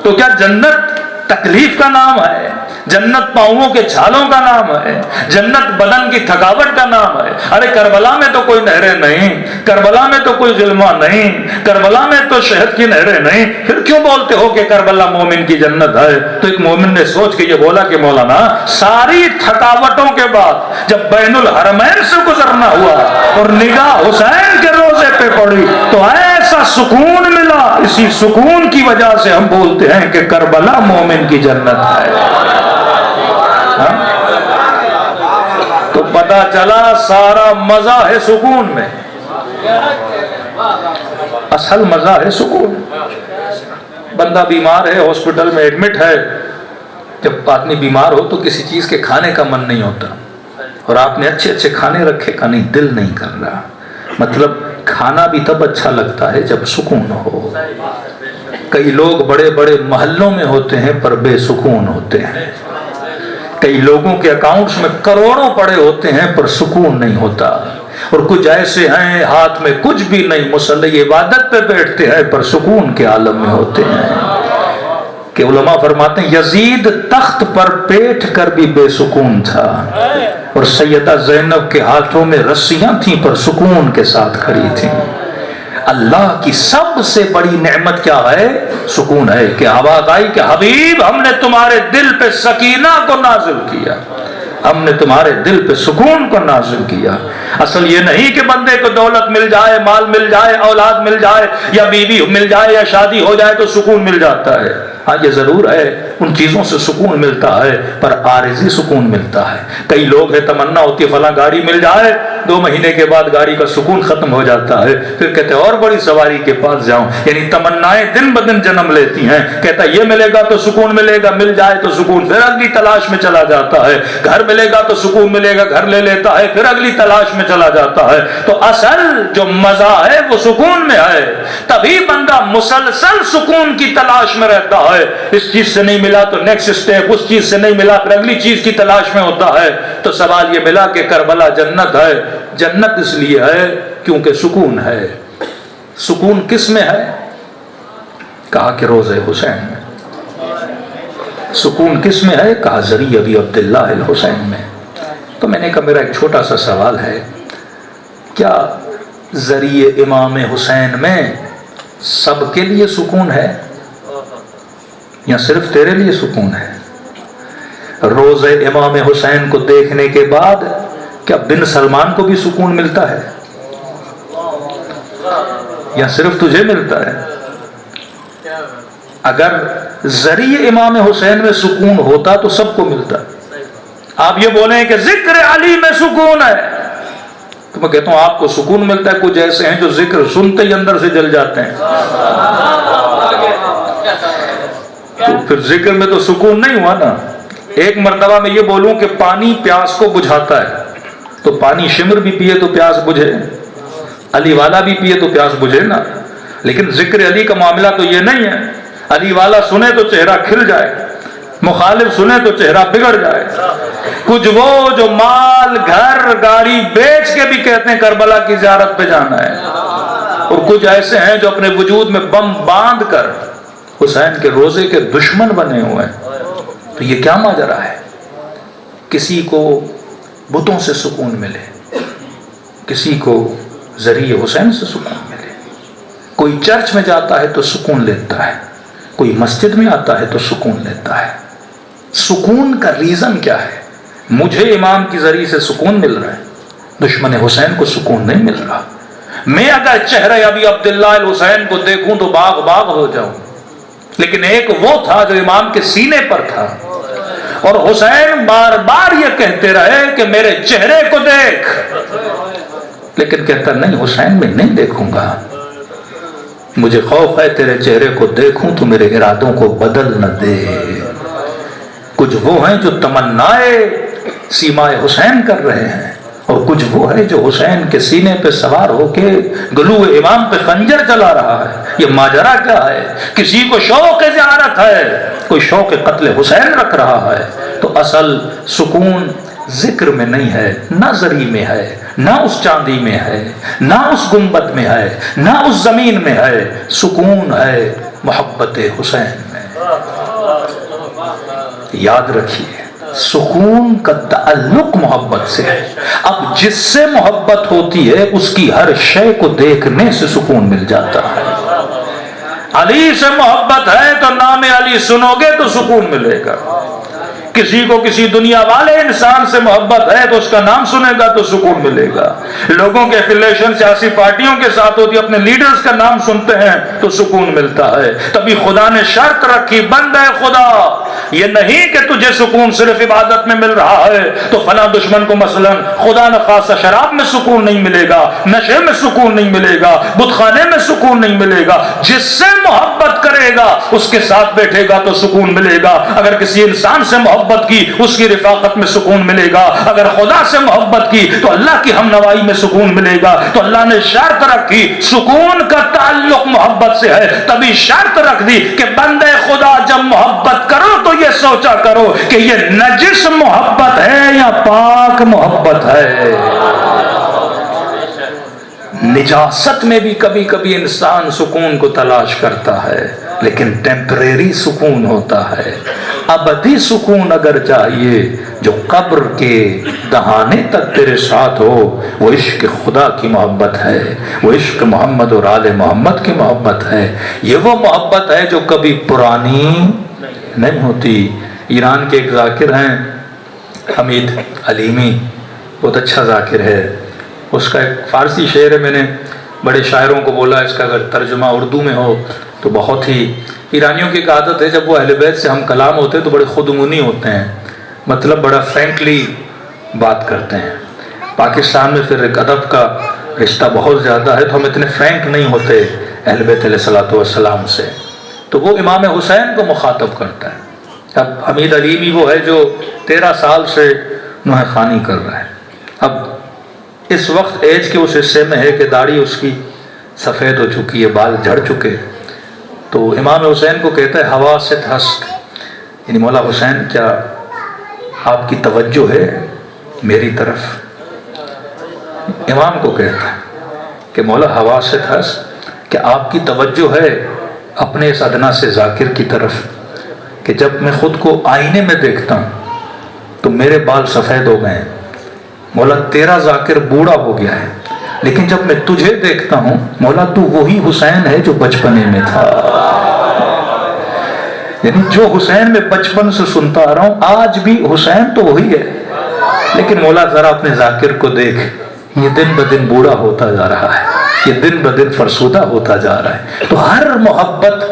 تو کیا جنت تکلیف کا نام ہے؟ جنت پاؤں کے چھالوں کا نام ہے؟ جنت بدن کی تھکاوٹ کا نام ہے؟ ارے کربلا میں تو کوئی نہریں نہیں، کربلا میں تو کوئی غلما نہیں، کربلا میں تو شہد کی نہریں نہیں، پھر کیوں بولتے ہو کہ کربلا مومن کی جنت ہے؟ تو ایک مومن نے سوچ کے یہ بولا کہ مولانا، ساری تھکاوٹوں کے بعد جب بین الحرمین سے گزرنا ہوا اور نگاہ حسین کے روزے پہ پڑی تو ایسا سکون ملا، اسی سکون کی وجہ سے ہم بولتے ہیں کہ کربلا مومن کی جنت ہے. تو پتا چلا سارا مزہ ہے سکون میں، اصل مزہ ہے سکون۔ بندہ بیمار ہے، ہاسپٹل میں ایڈمٹ ہے، جب آدمی بیمار ہو تو کسی چیز کے کھانے کا من نہیں ہوتا، اور آپ نے اچھے اچھے کھانے رکھے کا نہیں، دل نہیں کر رہا۔ مطلب کھانا بھی تب اچھا لگتا ہے جب سکون ہو۔ کئی لوگ بڑے بڑے محلوں میں ہوتے ہیں پر بے سکون ہوتے ہیں، کئی لوگوں کے اکاؤنٹس میں کروڑوں پڑے ہوتے ہیں پر سکون نہیں ہوتا، اور کچھ ایسے ہیں ہاتھ میں کچھ بھی نہیں، مصلی عبادت پہ بیٹھتے ہیں پر سکون کے عالم میں ہوتے ہیں۔ کہ علماء فرماتے ہیں یزید تخت پر بیٹھ کر بھی بے سکون تھا، اور سیدہ زینب کے ہاتھوں میں رسیاں تھیں پر سکون کے ساتھ کھڑی تھیں۔ اللہ کی سب سے بڑی نعمت کیا ہے؟ سکون ہے۔ کہ آواز آئی کہ حبیب ہم نے تمہارے دل پہ سکینہ کو نازل کیا، ہم نے تمہارے دل پہ سکون کو نازل کیا۔ اصل یہ نہیں کہ بندے کو دولت مل جائے، مال مل جائے، اولاد مل جائے، یا بیوی مل جائے، یا شادی ہو جائے تو سکون مل جاتا ہے۔ ہاں یہ ضرور ہے، ان چیزوں سے سکون ملتا ہے، پر عارضی سکون ملتا ہے۔ کئی لوگ ہیں تمنا ہوتی ہے فلاں گاڑی مل جائے، 2 مہینے کے بعد گاڑی کا سکون ختم ہو جاتا ہے، پھر کہتے ہیں اور بڑی سواری کے پاس جاؤں۔ یعنی تمنائیں دن بدن جنم لیتی ہیں، کہتا ہے یہ ملے گا تو سکون ملے گا، مل جائے تو سکون، پھر اگلی تلاش میں چلا جاتا ہے۔ گھر ملے گا تو سکون ملے گا، گھر لے لیتا ہے، پھر اگلی تلاش میں چلا جاتا ہے۔ تو اصل جو مزہ ہے وہ سکون میں ہے، تبھی بندہ مسلسل سکون کی تلاش میں رہتا ہے۔ اس چیز سے نہیں ملا تو نیکسٹ اسٹیپ، اس چیز سے نہیں ملا پھر اگلی چیز کی تلاش میں ہوتا ہے۔ تو سوال یہ ملا کہ کربلا جنت ہے، جنت اس لیے ہے کیونکہ سکون ہے۔ سکون کس میں ہے؟ کہا کہ روضہ حسین میں۔ سکون کس میں ہے؟ کہا ذریعہ ابی عبداللہ الحسین میں۔ تو میں نے کہا میرا ایک چھوٹا سا سوال ہے، کیا ذریعہ امام حسین میں سب کے لیے سکون ہے یا صرف تیرے لیے سکون ہے؟ روضہ امام حسین کو دیکھنے کے بعد کیا بن سلمان کو بھی سکون ملتا ہے یا صرف تجھے ملتا ہے؟ اگر ذریعہ امام حسین میں سکون ہوتا تو سب کو ملتا۔ آپ یہ بولیں کہ ذکر علی میں سکون ہے، تو میں کہتا ہوں آپ کو سکون ملتا ہے، کچھ ایسے ہیں جو ذکر سنتے ہی اندر سے جل جاتے ہیں۔ تو پھر ذکر میں تو سکون نہیں ہوا نا۔ ایک مرتبہ میں یہ بولوں کہ پانی پیاس کو بجھاتا ہے، تو پانی شمر بھی پیے تو پیاس بجھے، علی والا بھی پیے تو پیاس بجھے نا۔ لیکن ذکر علی کا معاملہ تو یہ نہیں ہے، علی والا سنے تو چہرہ کھل جائے، مخالف سنے تو چہرہ بگڑ جائے۔ کچھ وہ جو مال گھر گاڑی بیچ کے بھی کہتے ہیں کربلا کی زیارت پہ جانا ہے، اور کچھ ایسے ہیں جو اپنے وجود میں بم باندھ کر حسین کے روزے کے دشمن بنے ہوئے ہیں۔ تو یہ کیا ماجرا ہے؟ کسی کو بتوں سے سکون ملے، کسی کو ذریعہ حسین سے سکون ملے۔ کوئی چرچ میں جاتا ہے تو سکون لیتا ہے، کوئی مسجد میں آتا ہے تو سکون لیتا ہے۔ سکون کا ریزن کیا ہے؟ مجھے امام کی ذریعے سے سکون مل رہا ہے، دشمن حسین کو سکون نہیں مل رہا۔ میں اگر چہرہ ابی عبداللہ الحسین کو دیکھوں تو باغ باغ ہو جاؤں، لیکن ایک وہ تھا جو امام کے سینے پر تھا، اور حسین بار بار یہ کہتے رہے کہ میرے چہرے کو دیکھ، لیکن کہتا نہیں حسین میں نہیں دیکھوں گا، مجھے خوف ہے تیرے چہرے کو دیکھوں تو میرے ارادوں کو بدل نہ دے۔ کچھ وہ ہیں جو تمنائے سیمائے حسین کر رہے ہیں، اور کچھ وہ ہے جو حسین کے سینے پہ سوار ہو کے گلو امام پہ خنجر چلا رہا ہے۔ یہ ماجرا کیا ہے؟ کسی کو شوق زیارت ہے، کوئی شوق قتل حسین رکھ رہا ہے۔ تو اصل سکون ذکر میں نہیں ہے، نہ زری میں ہے، نہ اس چاندی میں ہے، نہ اس گنبد میں ہے، نہ اس زمین میں ہے، سکون ہے محبت حسین میں۔ یاد رکھیے سکون کا تعلق محبت سے ہے۔ اب جس سے محبت ہوتی ہے اس کی ہر شے کو دیکھنے سے سکون مل جاتا ہے۔ علی سے محبت ہے تو نام علی سنو گے تو سکون ملے گا، کسی کو کسی دنیا والے انسان سے محبت ہے تو اس کا نام سنے گا تو سکون ملے گا. لوگوں کے افیلیشن سیاسی پارٹیوں کے ساتھ ہوتی، اپنے لیڈرز کا نام سنتے ہیں تو سکون ملتا ہے. تبھی خدا نے شرط رکھی، بندہ خدا یہ نہیں کہ تجھے سکون صرف عبادت میں مل رہا ہے تو فلاں دشمن کو مثلا خدا نخواستہ شراب میں سکون نہیں ملے گا، نشے میں سکون نہیں ملے گا، بت خانے میں سکون نہیں ملے گا. جس سے محبت کرے گا اس کے ساتھ بیٹھے گا تو سکون ملے گا. اگر کسی انسان سے محبت کی اس کی رفاقت میں سکون ملے گا. اگر خدا سے محبت کی تو اللہ کی ہم نوائی میں سکون ملے گا. تو اللہ نے شرط رکھی، سکون کا تعلق محبت سے ہے. تبھی شرط رکھ دی کہ بندے خدا جب محبت کرو تو یہ سوچا کرو کہ یہ نجس محبت ہے یا پاک محبت ہے. نجاست میں بھی کبھی کبھی انسان سکون کو تلاش کرتا ہے، لیکن ٹیمپریری سکون ہوتا ہے. ابدی سکون اگر چاہیے جو قبر کے دہانے تک تیرے ساتھ ہو، وہ عشق خدا کی محبت ہے، وہ عشق محمد اور آل محمد کی محبت ہے. یہ وہ محبت ہے جو کبھی پرانی نہیں ہوتی. ایران کے ایک ذاکر ہیں حمید علیمی، بہت اچھا ذاکر ہے. اس کا ایک فارسی شعر ہے، میں نے بڑے شاعروں کو بولا اس کا اگر ترجمہ اردو میں ہو تو بہت ہی. ایرانیوں کی ایک عادت ہے جب وہ اہل بیت سے ہم کلام ہوتے ہیں تو بڑے خودمونی ہوتے ہیں، مطلب بڑا فرینکلی بات کرتے ہیں. پاکستان میں پھر ایک ادب کا رشتہ بہت زیادہ ہے تو ہم اتنے فرینک نہیں ہوتے اہل بیت علیہ الصلوۃ والسلام سے. تو وہ امام حسین کو مخاطب کرتا ہے. اب حمید علیمی وہ ہے جو 13 سال سے نوحہ خوانی کر رہا ہے. اب اس وقت ایج کے اس حصے میں ہے کہ داڑھی اس کی سفید ہو چکی ہے، بال جھڑ چکے. تو امام حسین کو کہتا ہے ہوا سے ہسک، یعنی مولا حسین کیا آپ کی توجہ ہے میری طرف؟ امام کو کہتا ہے کہ مولا ہوا سے ہسک، کہ آپ کی توجہ ہے اپنے اس ادنا سے ذاکر کی طرف کہ جب میں خود کو آئینے میں دیکھتا ہوں تو میرے بال سفید ہو گئے ہیں. مولا تیرا ذاکر بوڑھا ہو گیا ہے، لیکن جب میں تجھے دیکھتا ہوں مولا تو وہی حسین ہے جو بچپنے میں تھا. یعنی جو حسین میں بچپن سے سنتا آ رہا ہوں آج بھی حسین تو وہی ہے، لیکن مولا ذرا اپنے ذاکر کو دیکھ، یہ دن بدن بوڑھا ہوتا جا رہا ہے، یہ دن بدن فرسودہ ہوتا جا رہا ہے. تو ہر محبت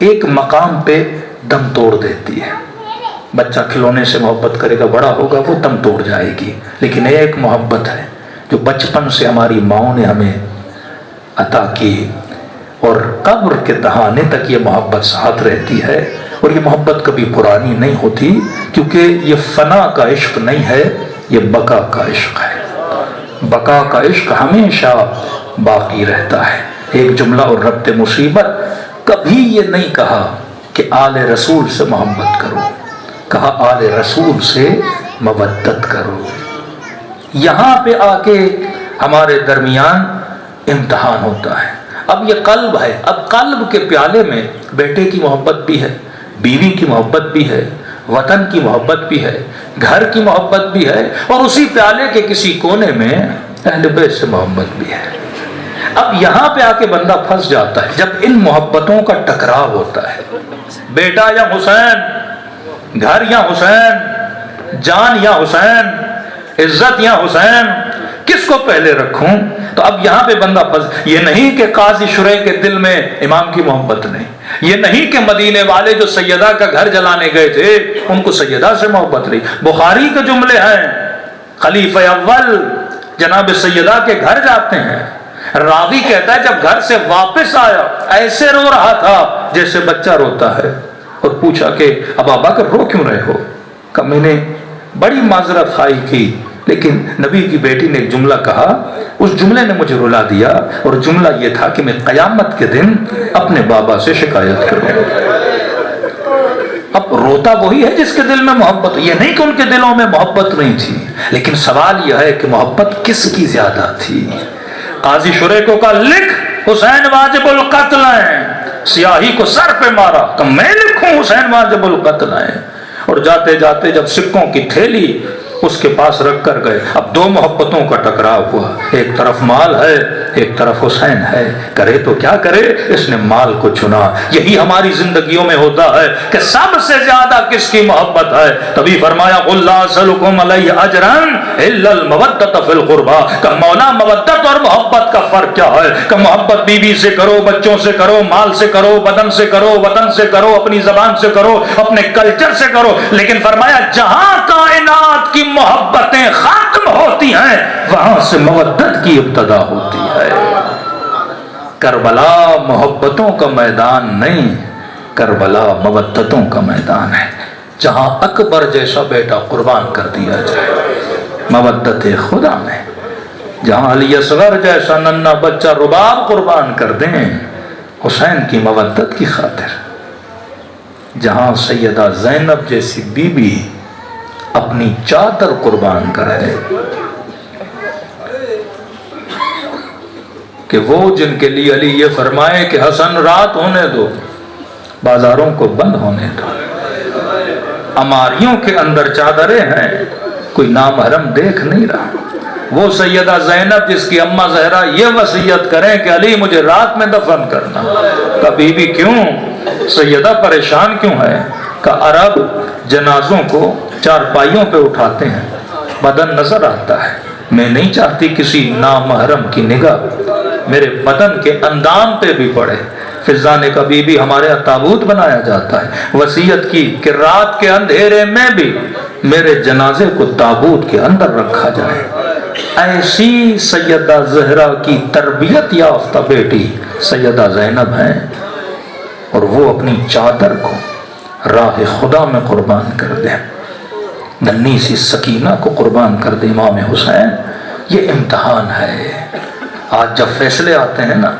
ایک مقام پہ دم توڑ دیتی ہے. بچہ کھلونے سے محبت کرے گا، بڑا ہوگا وہ دم توڑ جائے گی. لیکن ایک محبت ہے جو بچپن سے ہماری ماؤں نے ہمیں عطا کی اور قبر کے دہانے تک یہ محبت ساتھ رہتی ہے. اور یہ محبت کبھی پرانی نہیں ہوتی کیونکہ یہ فنا کا عشق نہیں ہے، یہ بقا کا عشق ہے. بقا کا عشق ہمیشہ باقی رہتا ہے. ایک جملہ اور ربط مصیبت، کبھی یہ نہیں کہا کہ آل رسول سے محبت کرو، کہا آل رسول سے مودت کرو. یہاں پہ آ کے ہمارے درمیان امتحان ہوتا ہے. اب یہ قلب ہے، اب قلب کے پیالے میں بیٹے کی محبت بھی ہے، بیوی کی محبت بھی ہے، وطن کی محبت بھی ہے، گھر کی محبت بھی ہے، اور اسی پیالے کے کسی کونے میں اہل بیت سے محبت بھی ہے. اب یہاں پہ آ کے بندہ پھنس جاتا ہے جب ان محبتوں کا ٹکراؤ ہوتا ہے. بیٹا یا حسین، گھر یا حسین، جان یا حسین، عزت یا حسین، کس کو پہلے رکھوں؟ تو اب یہاں پہ بندہ پھنس. یہ نہیں کہ قاضی شریح کے دل میں امام کی محبت نہیں، یہ نہیں کہ مدینے والے جو سیدہ کا گھر جلانے گئے تھے ان کو سیدہ سے محبت رہی. بخاری کے جملے ہیں، خلیفہ اول جناب سیدہ کے گھر جاتے ہیں، راوی کہتا ہے جب گھر سے واپس آیا ایسے رو رہا تھا جیسے بچہ روتا ہے، اور پوچھا کہ ابا بکر رو کیوں رہے ہو؟ کہ میں نے بڑی معذرت خواہی کی، لیکن نبی کی بیٹی نے ایک جملہ کہا، اس جملے نے مجھے رلا دیا، اور جملہ یہ تھا کہ میں قیامت کے دن اپنے بابا سے شکایت کروں. اب روتا وہی ہے جس کے دل میں محبت، یہ نہیں کہ ان کے دلوں میں محبت نہیں تھی، لیکن سوال یہ ہے کہ محبت کس کی زیادہ تھی. قاضی شریح کو کہا لکھ حسین واجب القتل ہیں، سیاہی کو سر پہ مارا کہ میں لکھوں حسین واجب القتل ہیں. اور جاتے جاتے جب سکوں کی تھیلی اس کے پاس رکھ کر گئے، اب دو محبتوں کا ٹکراؤ ہوا. ایک طرف مال ہے، ایک طرف حسین ہے، کرے تو کیا کرے، اس نے مال کو چنا۔ یہی ہماری زندگیوں میں ہوتا ہے کہ سب سے زیادہ کس کی محبت ہے؟ تبھی فرمایا قل لا اسألکم علیہ اجرا الا المودۃ فی القربى، کہ مولا مودت اور محبت کا فرق کیا ہے؟ کہ محبت بیوی سے کرو، بچوں سے کرو، مال سے کرو، بدن سے کرو، وطن سے کرو، اپنی زبان سے کرو، اپنے کلچر سے کرو، لیکن فرمایا جہاں کائنات کی محبتیں ختم ہوتی ہیں وہاں سے مودت کی ابتدا ہوتی ہے۔ کربلا محبتوں کا میدان نہیں، کربلا مودتوں کا میدان ہے، جہاں اکبر جیسا بیٹا قربان کر دیا جائے مودت خدا میں، جہاں علی اصغر جیسا ننھا بچہ رباب قربان کر دیں حسین کی مودت کی خاطر، جہاں سیدہ زینب جیسی بی بی اپنی چادر قربان کر دے، کہ وہ جن کے لیے علی یہ فرمائے کہ حسن رات ہونے دو، بازاروں کو بند ہونے دو، اماریوں کے اندر چادریں ہیں، کوئی نامحرم دیکھ نہیں رہا، وہ سیدہ زینب جس کی اماں زہرا یہ وصیت کریں کہ علی مجھے رات میں دفن کرنا، کہ بی بی کیوں سیدہ پریشان کیوں ہے؟ کہ عرب جنازوں کو چارپائیوں پہ اٹھاتے ہیں، بدن نظر آتا ہے، میں نہیں چاہتی کسی نامحرم کی نگاہ میرے بدن کے اندام پہ بھی پڑے، فضا نے کہا بی بی ہمارے یہاں تابوت بنایا جاتا ہے، وصیت کی کہ رات کے اندھیرے میں بھی میرے جنازے کو تابوت کے اندر رکھا جائے۔ ایسی سیدہ زہرا کی تربیت یافتہ بیٹی سیدہ زینب ہیں، اور وہ اپنی چادر کو راہ خدا میں قربان کر دیں، ننھی سی سکینہ کو قربان کر دے امام حسین۔ یہ امتحان ہے، آج جب فیصلے آتے ہیں نا،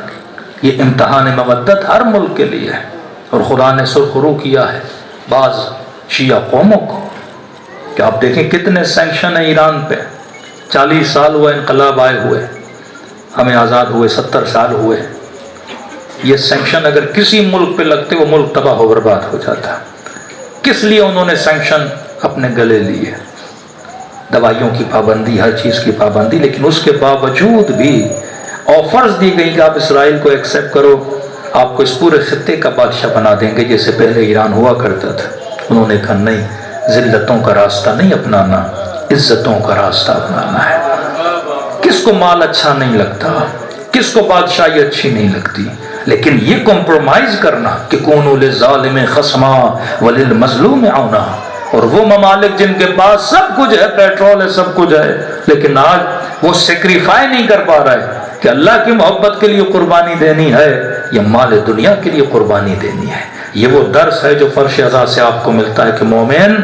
یہ امتحان مودت ہر ملک کے لیے ہے، اور خدا نے سرخرو کیا ہے بعض شیعہ قوموں کو کہ آپ دیکھیں کتنے سینکشن ہیں ایران پہ، 40 سال ہوئے انقلاب آئے ہوئے، ہمیں آزاد ہوئے 70 سال ہوئے، یہ سینکشن اگر کسی ملک پہ لگتے وہ ملک تباہ و برباد ہو جاتا۔ کس لیے انہوں نے سینکشن اپنے گلے لیے؟ دوائیوں کی پابندی، ہر چیز کی پابندی، لیکن اس کے باوجود بھی آفرز دی گئی کہ آپ اسرائیل کو ایکسیپٹ کرو، آپ کو اس پورے خطے کا بادشاہ بنا دیں گے جیسے پہلے ایران ہوا کرتا تھا۔ انہوں نے کہا نہیں، ذلتوں کا راستہ نہیں اپنانا، عزتوں کا راستہ اپنانا ہے۔ کس کو مال اچھا نہیں لگتا، کس کو بادشاہی اچھی نہیں لگتی، لیکن یہ کمپرومائز کرنا کہ کونوا للظالم خصما وللمظلوم عونا، اور وہ ممالک جن کے پاس سب کچھ ہے، پیٹرول ہے، سب کچھ ہے، لیکن آج وہ سیکریفائی نہیں کر پا رہے کہ اللہ کی محبت کے لیے قربانی دینی ہے یا مال دنیا کے لیے قربانی دینی ہے۔ یہ وہ درس ہے جو فرش عزا سے آپ کو ملتا ہے کہ مومن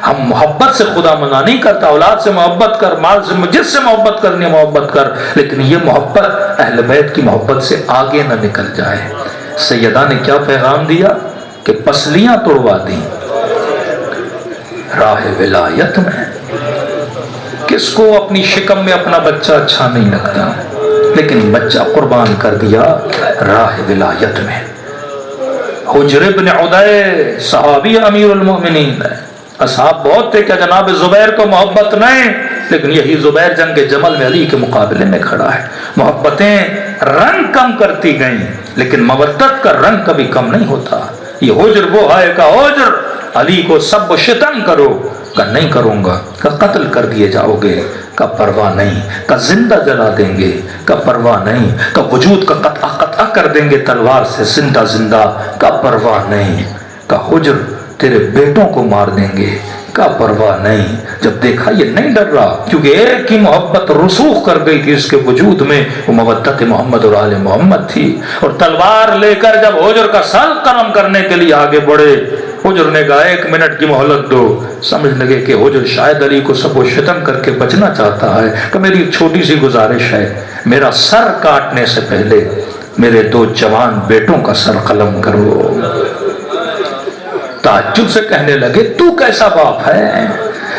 ہم محبت سے خدا منع نہیں کرتا، اولاد سے محبت کر، مال سے جس سے محبت کرنی ہے محبت کر، لیکن یہ محبت اہل بیت کی محبت سے آگے نہ نکل جائے۔ سیدہ نے کیا پیغام دیا کہ پسلیاں توڑوا دیں راہ ولایت میں۔ کس کو اپنی شکم میں اپنا بچہ اچھا نہیں لگتا، لیکن بچہ قربان کر دیا راہ ولایت میں۔ حجر ابن عدی صحابی امیر المؤمنین ہے، اصحاب بہت تھے کہ جناب زبیر کو محبت نہیں، لیکن یہی زبیر جنگ جمل میں علی کے مقابلے میں کھڑا ہے۔ محبتیں رنگ کم کرتی گئیں، لیکن مودت کا رنگ کبھی کم نہیں ہوتا۔ یہ حجر وہ ہے کہ حجر علی کو سب و شتم کرو، کہ نہیں کروں گا، کہ قتل کر دیے جاؤ گے، کا پرواہ نہیں، کا زندہ جلا دیں گے، کا پرواہ نہیں، کا وجود کا قطع کر دیں گے تلوار سے، زندہ زندہ، کا پرواہ نہیں، کا حجر تیرے بیٹوں کو مار دیں گے، کا پرواہ نہیں۔ جب دیکھا یہ نہیں ڈر رہا، کیونکہ ایک ہی محبت رسوخ کر گئی تھی اس کے وجود میں، وہ مودت محمد اور آل محمد تھی۔ اور تلوار لے کر جب حجر کا سر قلم کرنے کے لیے آگے بڑھے، حجر نے کہا 1 منٹ کی مہلت دو۔ سمجھ لگے کہ حجر شاید علی کو سب و شتم کر کے بچنا چاہتا ہے، کہ میری ایک چھوٹی سی گزارش ہے، میرا سر کاٹنے سے پہلے میرے 2 جوان بیٹوں کا سر قلم کرو۔ تعجب سے کہنے لگے تو کیسا باپ ہے؟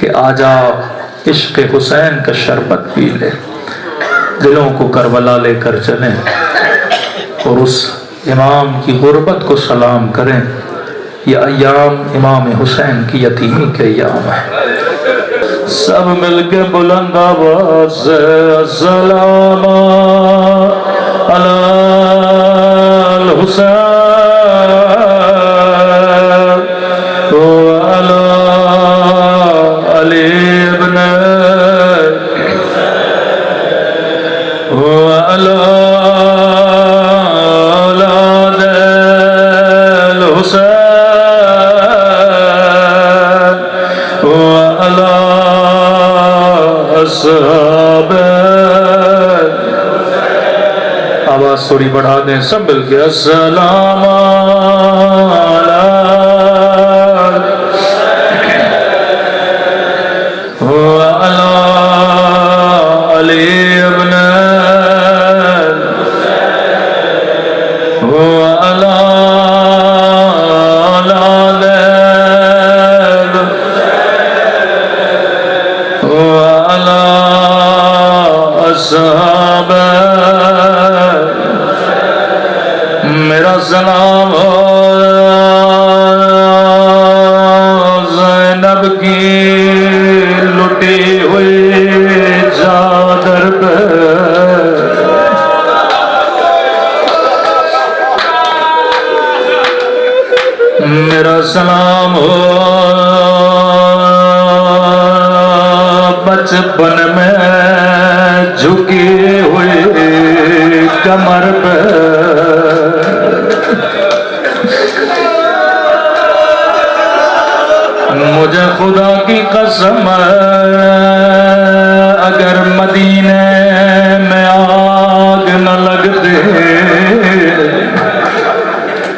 کہ آجا عشق حسین کا شربت پی لے، دلوں کو کربلا لے کر چلیں اور اس امام کی غربت کو سلام کریں۔ یہ ایام امام حسین کی یتیمی کے ایام ہیں۔ سب مل کے بلند آواز سے السلام علی الحسین وعلی علی ابن وعلی اولاد الحسین وعلی اصحاب۔ آواز تھوڑی بڑھا دیں سب مل کے السلام علی وعلی علی ابن وعلی اولاد وعلی اصحاب۔ میرا سلام ہو زینب کی لٹی ہوئی چادر پہ، میرا سلام ہو بچپن میں جھکی ہوئی کمر پہ، مجھے خدا کی قسم اگر مدینے میں آگ نہ لگتے،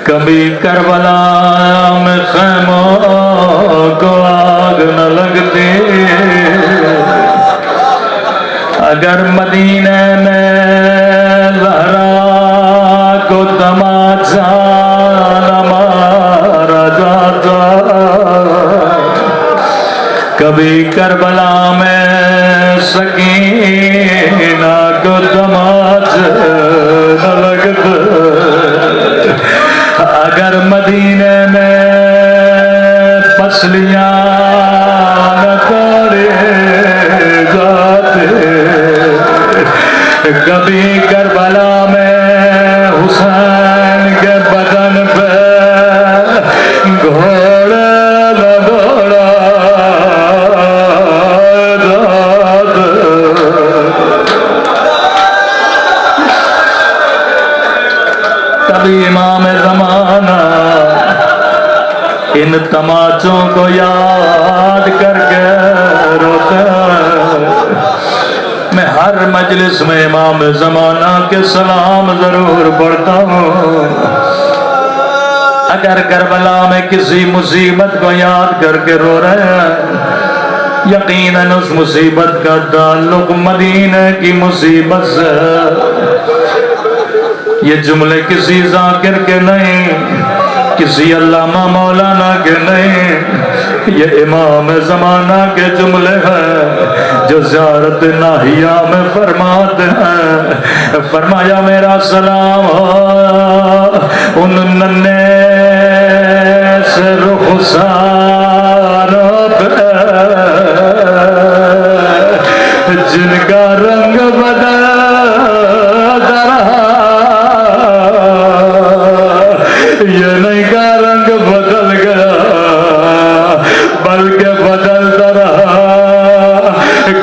کبھی کربلا میں خیموں کو آگ نہ لگتی، اگر مدینے میں زہرا کو تماچا نہ مارا جاتا، کبھی کربلا میں سکینہ کو تماچا نہ لگتا، اگر مدینے میں پسلیاں نہ توڑے جاتے، کبھی کربلا میں حسین کے بدن پہ گھوڑا نہ دوڑا جاتا، کبھی امام زمانہ ان تماچوں کو یاد کر کے روتا۔ میں ہر مجلس میں امام زمانہ کے سلام ضرور پڑھتا ہوں۔ اگر کربلا میں کسی مصیبت کو یاد کر کے رو رہے ہیں، یقیناً اس مصیبت کا تعلق مدینے کی مصیبت سے ہے۔ یہ جملے کسی ذاکر کے نہیں، کسی علامہ مولانا کے نہیں، یہ امام زمانہ کے جملے ہیں جو زیارت ناہیہ میں فرماتے ہیں۔ فرمایا میرا سلام ہو ان ننھے سے رخساروں پہ جن کا رنگ بدل یہ نہیں کا رنگ بدل گیا بلکہ بدلتا رہا،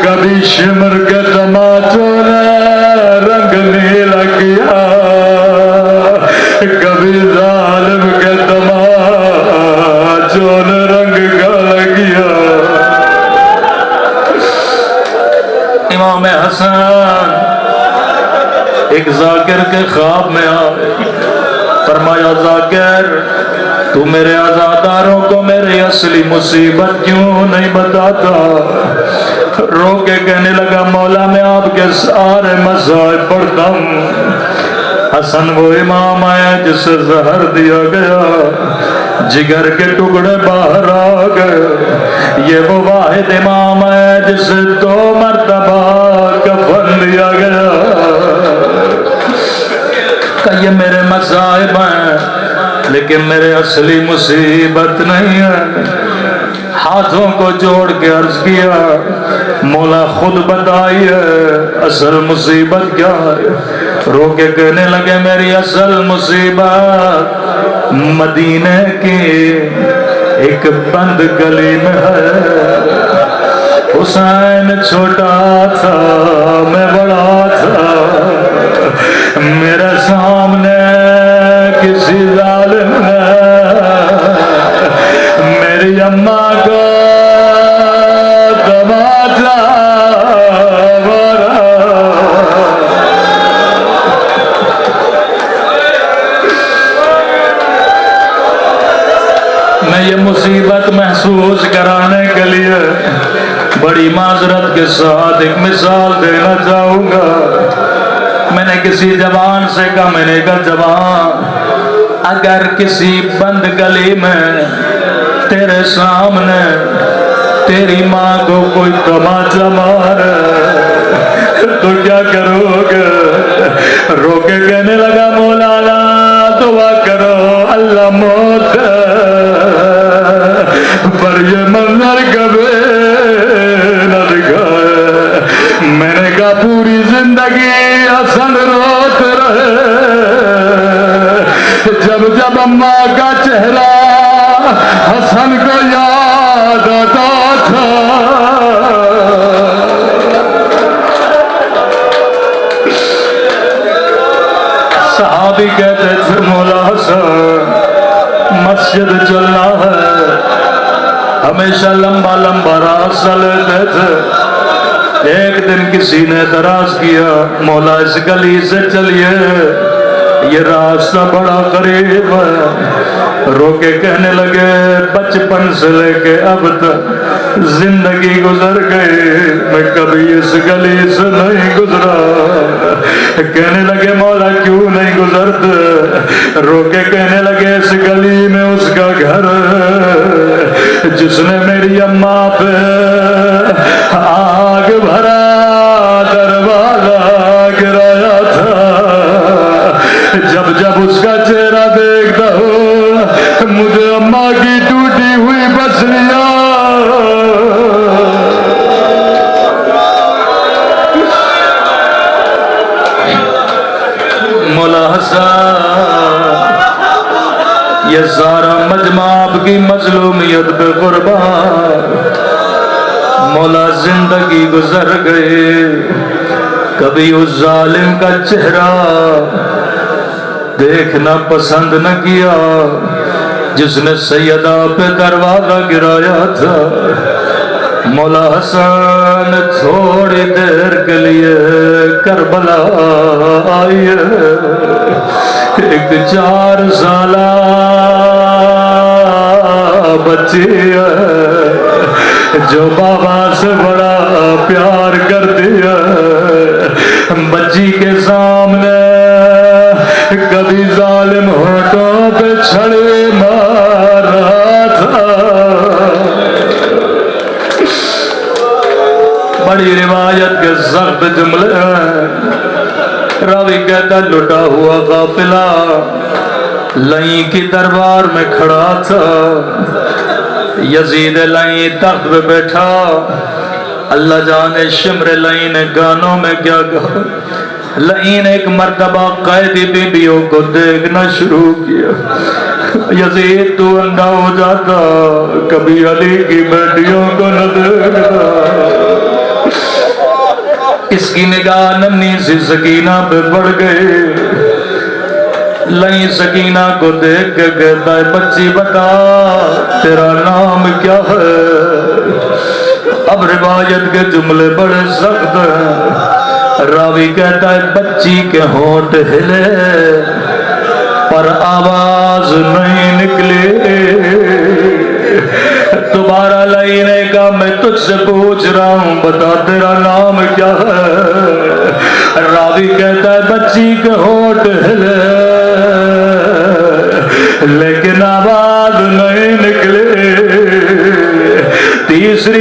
کبھی شمر کے تماچوں نے رنگ نیلا کیا، کبھی ظالم کے تماچوں نے رنگ کالا کیا۔ امام حسن ایک ذاکر کے خواب میں آئے، فرمایا ذاکر تو میرے عزاداروں کو میری اصلی مصیبت کیوں نہیں بتاتا؟ رو کے کہنے لگا مولا میں آپ کے سارے مصائب پڑھتا ہوں۔ حسن وہ امام آیا جسے زہر دیا گیا، جگر کے ٹکڑے باہر آ گئے. یہ وہ واحد امام ہے جسے 2 مرتبہ کفن دیا گیا. کہ یہ میرے مصائب ہیں لیکن میرے اصلی مصیبت نہیں ہے. ہاتھوں کو جوڑ کے عرض کیا مولا خود بتائیے اصل مصیبت کیا ہے. رو کے کہنے لگے میری اصل مصیبت مدینے کی ایک بند گلی میں ہے. حسین چھوٹا تھا میں بڑا تھا. میرے سامنے کسی ظالم نے میری اماں کو دباتا میں یہ مصیبت محسوس کرانے کے لیے بڑی معذرت کے ساتھ ایک مثال دینا چاہوں گا. میں نے کسی جوان سے کہا میں نے کہا جوان اگر کسی بند گلی میں تیرے سامنے تیری ماں کو کوئی تماچا مارے تو کیا کرو گے. رو کے کہنے لگا مولانا دعا کرو اللہ موت پر یہ منظر کبھی نہ دکھائے. میں نے کہا پوری زندگی حسن روتے رہے جب جب اماں کا چہرہ حسن کو یاد آتا تھا. صحابی کہتے تھے مولا حسن مسجد چلنا ہے ہمیشہ لمبا لمبا راستہ لیتے تھے. ایک دن کسی نے اعتراض کیا مولا اس گلی سے چلیے یہ راستہ بڑا قریب ہے. رو کے کہنے لگے بچپن سے لے کے اب تک زندگی گزر گئی میں کبھی اس گلی سے نہیں گزرا. کہنے لگے مولا کیوں نہیں گزرتے. رو کے کہنے لگے اس گلی میں اس کا گھر جس نے میری اماں پہ آگ بھرا دروازہ گرایا تھا. جب جب اس کا چہرہ دیکھتا ہوں مجھے اماں کی ٹوٹی ہوئی بسریاں مولا حسن یہ سارا مجمع آپ کی مظلومیت پہ قربان. مولا زندگی گزر گئی کبھی اس ظالم کا چہرہ دیکھنا پسند نہ کیا جس نے سیدہ پہ دروازہ گرایا تھا. مولا حسن تھوڑی دیر کے لیے کربلا آئی ایک 4 سالہ بچی ہے جو بابا سے بڑا پیار کرتی ہے. بچی کے سامنے کبھی ظالم ہونٹوں پہ چھڑے مار رہا تھا. بڑی روایت کے سخت جملے ہیں. راوی کہتا لٹا ہوا قافلہ لئی کی دربار میں کھڑا تھا. یزید لئی تخت پہ بیٹھا. اللہ جانے شمر لئی نے گانوں میں کیا کہا. لئی نے ایک مرتبہ قیدی بیویوں کو دیکھنا شروع کیا. یزید تو اندھا ہو جاتا کبھی علی کی بیٹیوں کو نہ دیکھتا. اس کی نگاہ ننھی سی سکینہ پہ پڑ گئی. لئی سکینہ کو دیکھ کے کہتا ہے بچی بتا تیرا نام کیا ہے. اب روایت کے جملے بڑے سخت ہیں. راوی کہتا ہے بچی کے ہونٹ ہلے پر آواز نہیں نکلی. دوبارہ لئی نے کہا میں تجھ سے پوچھ رہا ہوں بتا تیرا نام کیا ہے. راوی کہتا ہے بچی کے ہونٹ ہلے لیکن آواز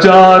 4